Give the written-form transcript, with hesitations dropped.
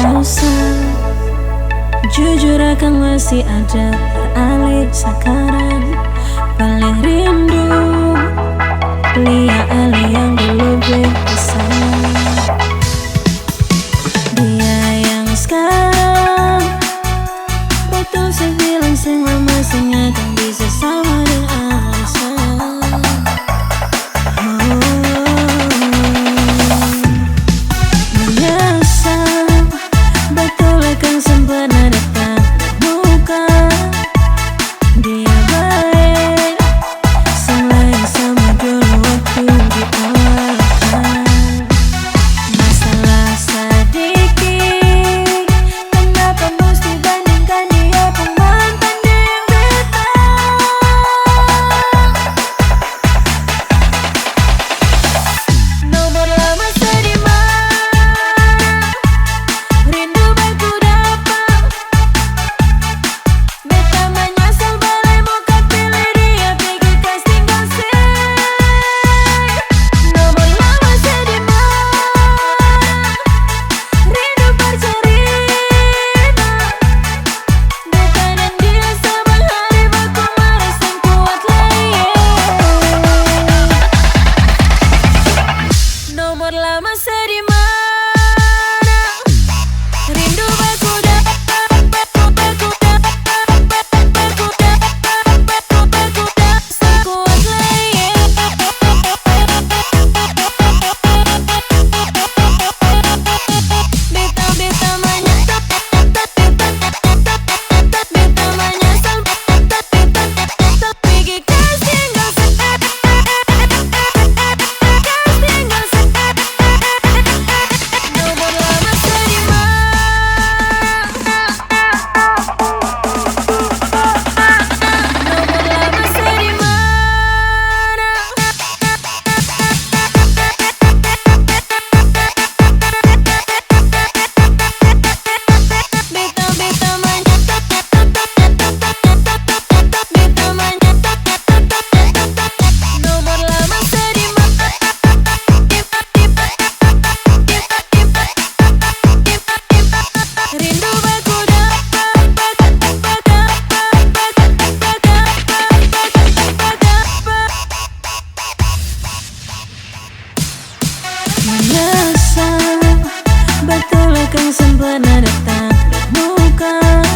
rasa jujur akan masih ada beralih sekarang. Paling rindu Lia Ali yang dulu bersama dia yang sekarang. Betul saya bilang selama saya tak bisa sama dengan rasa. Menyesal betul akan sempurna datang muka. Dia baik selain sama dulu waktu di awal. Masalah sedikit, kenapa mesti bandingkan dia pun mantan yang datang. Nomor lama sedih mana, rindu baku dapat. Beta menyesal balai muka pilih dia pergi casting konser. Nomor lama sedih mana, rindu bercerita. Beta dan dia saban hari baku merasa kuat lagi. Nomor lama sedih mana, rindu baku dapat, baku sekuat lagi. Beta menyesal, beta menyesal, pergi casting konser. Nomor lama sedih mana, nomor lama sedih mana. Beta menyesal, beta menyesal. Nomor lama sedih mana, rindu baku dapat, menyesal betul akan sempurna datang muka.